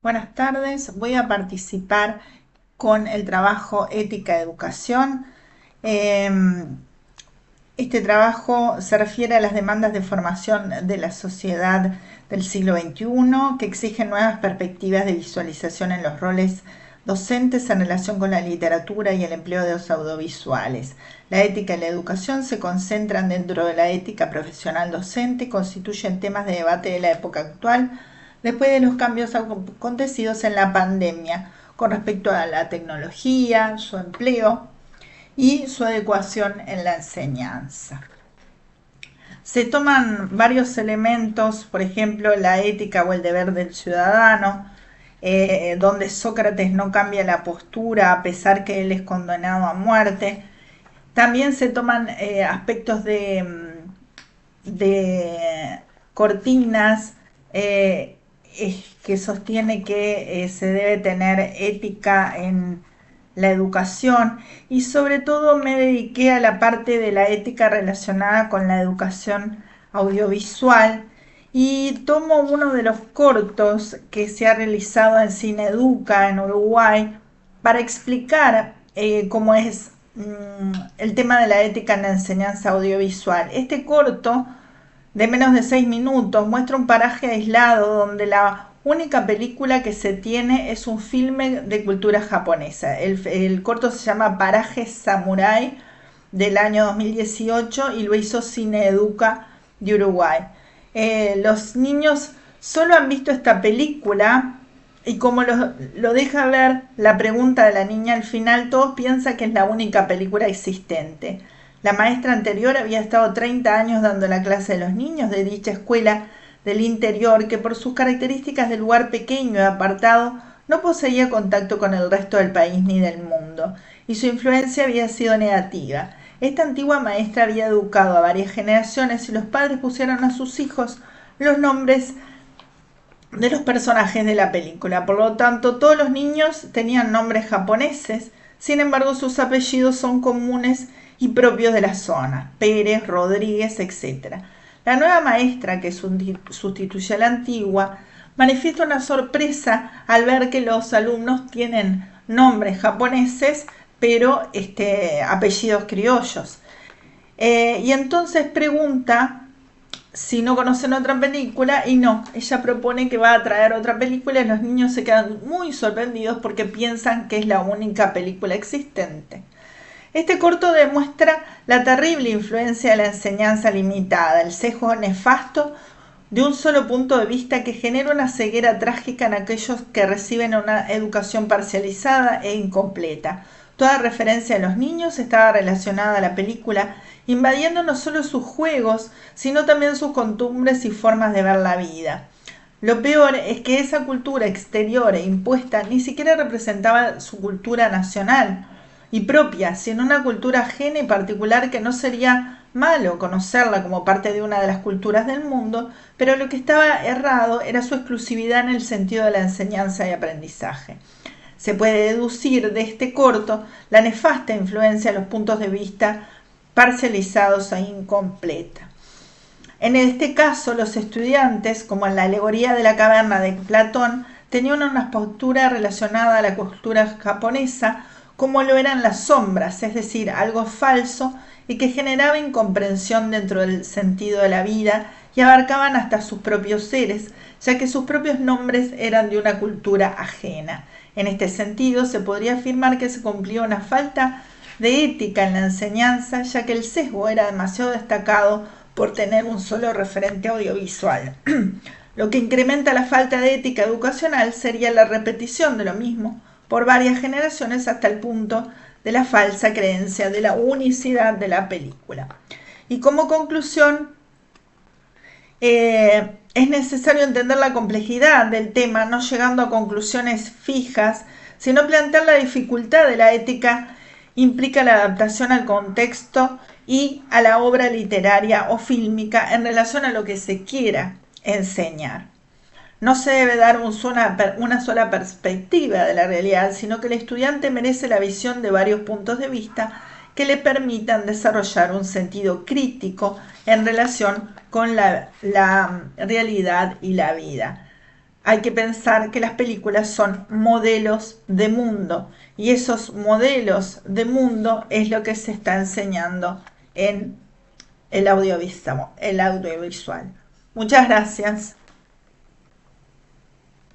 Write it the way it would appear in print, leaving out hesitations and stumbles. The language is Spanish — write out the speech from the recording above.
Buenas tardes, voy a participar con el trabajo Ética de Educación. Este trabajo se refiere a las demandas de formación de la sociedad del siglo XXI que exigen nuevas perspectivas de visualización en los roles docentes en relación con la literatura y el empleo de los audiovisuales. La ética y la educación se concentran dentro de la ética profesional docente y constituyen temas de debate de la época actual después de los cambios acontecidos en la pandemia con respecto a la tecnología, su empleo y su adecuación en la enseñanza. Se toman varios elementos, por ejemplo, la ética o el deber del ciudadano, donde Sócrates no cambia la postura a pesar que él es condenado a muerte. También se toman aspectos de Cortinas, que sostiene que se debe tener ética en la educación, y sobre todo me dediqué a la parte de la ética relacionada con la educación audiovisual y tomo uno de los cortos que se ha realizado en Cineeduca en Uruguay para explicar cómo es el tema de la ética en la enseñanza audiovisual. Este corto de menos de 6 minutos muestra un paraje aislado donde la única película que se tiene es un filme de cultura japonesa. El corto se llama Paraje Samurai del año 2018 y lo hizo Cineeduca de Uruguay. Los niños solo han visto esta película y como lo deja ver la pregunta de la niña al final, todos piensan que es la única película existente. La maestra anterior había estado 30 años dando la clase a los niños de dicha escuela del interior que por sus características de lugar pequeño y apartado no poseía contacto con el resto del país ni del mundo, y su influencia había sido negativa. Esta antigua maestra había educado a varias generaciones y los padres pusieron a sus hijos los nombres de los personajes de la película. Por lo tanto, todos los niños tenían nombres japoneses, sin embargo sus apellidos son comunes y propios de la zona: Pérez, Rodríguez, etc. La nueva maestra, que sustituye a la antigua, manifiesta una sorpresa al ver que los alumnos tienen nombres japoneses, pero apellidos criollos. Y entonces pregunta si no conocen otra película, y no, ella propone que va a traer otra película y los niños se quedan muy sorprendidos porque piensan que es la única película existente. Este corto demuestra la terrible influencia de la enseñanza limitada, el sesgo nefasto de un solo punto de vista que genera una ceguera trágica en aquellos que reciben una educación parcializada e incompleta. Toda referencia a los niños estaba relacionada a la película, invadiendo no solo sus juegos, sino también sus costumbres y formas de ver la vida. Lo peor es que esa cultura exterior e impuesta ni siquiera representaba su cultura nacional y propia, sino una cultura ajena y particular que no sería malo conocerla como parte de una de las culturas del mundo, pero lo que estaba errado era su exclusividad en el sentido de la enseñanza y aprendizaje. Se puede deducir de este corto la nefasta influencia de los puntos de vista parcializados e incompleta. En este caso, los estudiantes, como en la alegoría de la caverna de Platón, tenían una postura relacionada a la cultura japonesa, como lo eran las sombras, es decir, algo falso y que generaba incomprensión dentro del sentido de la vida y abarcaban hasta sus propios seres, ya que sus propios nombres eran de una cultura ajena. En este sentido, se podría afirmar que se cumplía una falta de ética en la enseñanza, ya que el sesgo era demasiado destacado por tener un solo referente audiovisual. Lo que incrementa la falta de ética educacional sería la repetición de lo mismo por varias generaciones hasta el punto de la falsa creencia de la unicidad de la película. Y como conclusión, es necesario entender la complejidad del tema, no llegando a conclusiones fijas, sino plantear la dificultad de la ética implica la adaptación al contexto y a la obra literaria o fílmica en relación a lo que se quiera enseñar. No se debe dar una sola perspectiva de la realidad, sino que el estudiante merece la visión de varios puntos de vista que le permitan desarrollar un sentido crítico en relación con la realidad y la vida. hay que pensar que las películas son modelos de mundo y esos modelos de mundo es lo que se está enseñando en el audiovisual. Muchas gracias.